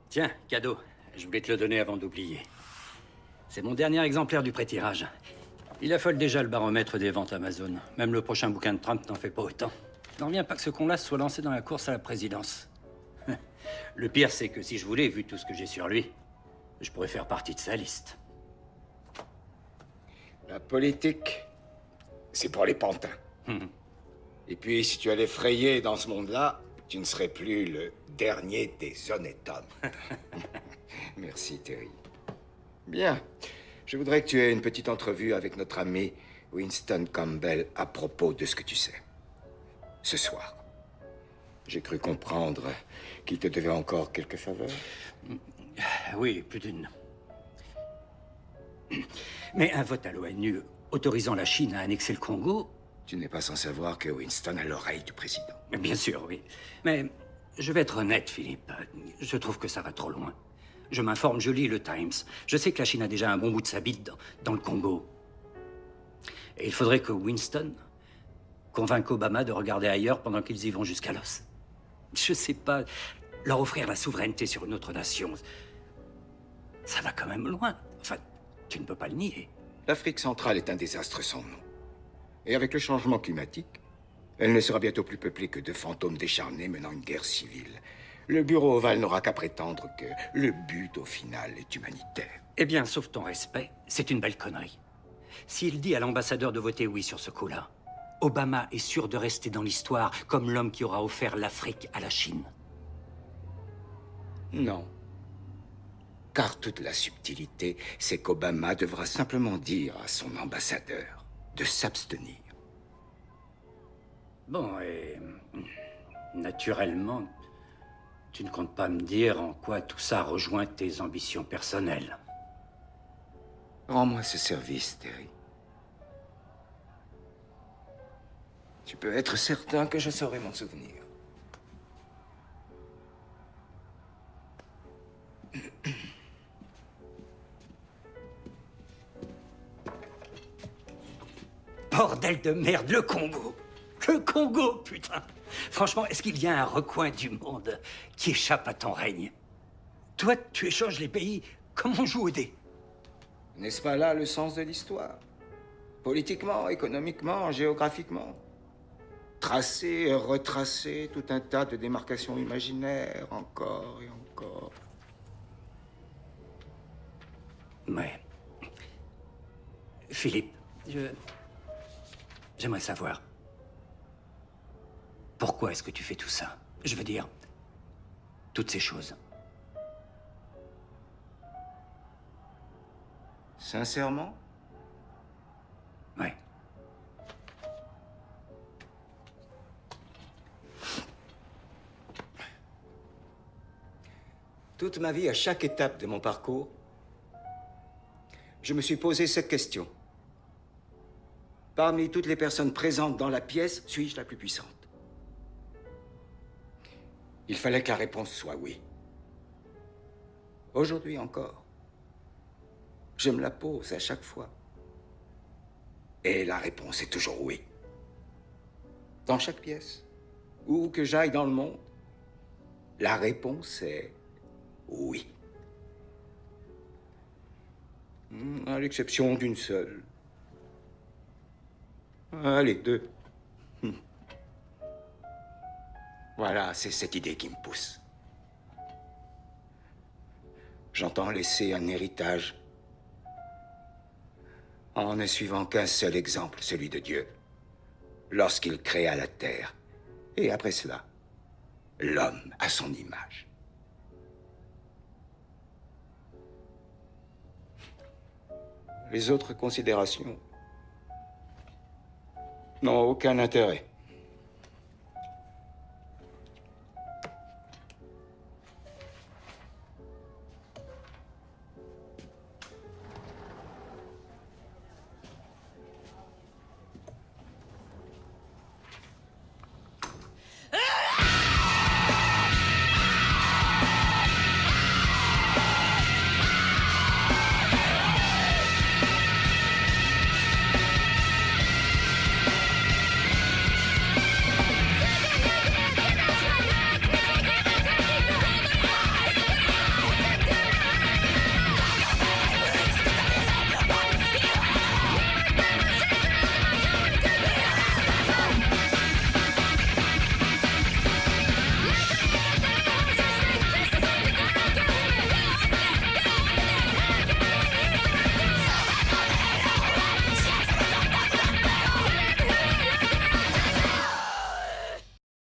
Tiens, cadeau. Je voulais te le donner avant d'oublier. C'est mon dernier exemplaire du pré-tirage. Il affole déjà le baromètre des ventes Amazon. Même le prochain bouquin de Trump n'en fait pas autant. Je n'en reviens pas que ce con-là soit lancé dans la course à la présidence. Le pire, c'est que si je voulais, vu tout ce que j'ai sur lui, je pourrais faire partie de sa liste. La politique, c'est pour les pantins. Et puis, si tu allais frayer dans ce monde-là, tu ne serais plus le dernier des honnêtes hommes. Merci, Terry. Bien. Je voudrais que tu aies une petite entrevue avec notre ami Winston Campbell à propos de ce que tu sais. Ce soir. J'ai cru comprendre qu'il te devait encore quelques faveurs. Oui, plus d'une. Mais un vote à l'ONU autorisant la Chine à annexer le Congo... Tu n'es pas sans savoir que Winston a l'oreille du président. Bien sûr, oui. Mais je vais être honnête, Philippe. Je trouve que ça va trop loin. Je m'informe, je lis le Times. Je sais que la Chine a déjà un bon bout de sa bite dans le Congo. Et il faudrait que Winston convainque Obama de regarder ailleurs pendant qu'ils y vont jusqu'à l'os. Je sais pas, leur offrir la souveraineté sur une autre nation, ça va quand même loin. Enfin, tu ne peux pas le nier. L'Afrique centrale est un désastre sans nom. Et avec le changement climatique, elle ne sera bientôt plus peuplée que de fantômes décharnés menant une guerre civile. Le bureau ovale n'aura qu'à prétendre que le but, au final, est humanitaire. Eh bien, sauf ton respect, c'est une belle connerie. S'il dit à l'ambassadeur de voter oui sur ce coup-là, Obama est sûr de rester dans l'histoire comme l'homme qui aura offert l'Afrique à la Chine. Non. Car toute la subtilité, c'est qu'Obama devra simplement dire à son ambassadeur de s'abstenir. Bon, et... naturellement, tu ne comptes pas me dire en quoi tout ça rejoint tes ambitions personnelles. Rends-moi ce service, Terry. Tu peux être certain que je saurai m'en souvenir. Bordel de merde, le Congo! Le Congo, putain! Franchement, est-ce qu'il y a un recoin du monde qui échappe à ton règne? Toi, tu échanges les pays comme on joue au dé. N'est-ce pas là le sens de l'histoire? Politiquement, économiquement, géographiquement. Tracer et retracer tout un tas de démarcations imaginaires, encore et encore. Ouais. Philippe, j'aimerais savoir. Pourquoi est-ce que tu fais tout ça? Je veux dire, toutes ces choses. Sincèrement? Ouais. Toute ma vie, à chaque étape de mon parcours, je me suis posé cette question. Parmi toutes les personnes présentes dans la pièce, suis-je la plus puissante? Il fallait que la réponse soit oui. Aujourd'hui encore, je me la pose à chaque fois. Et la réponse est toujours oui. Dans chaque pièce, où que j'aille dans le monde, la réponse est oui. À l'exception d'une seule. Allez, deux. Voilà, c'est cette idée qui me pousse. J'entends laisser un héritage en ne suivant qu'un seul exemple, celui de Dieu, lorsqu'il créa la terre. Et après cela, l'homme à son image. Les autres considérations n'ont aucun intérêt.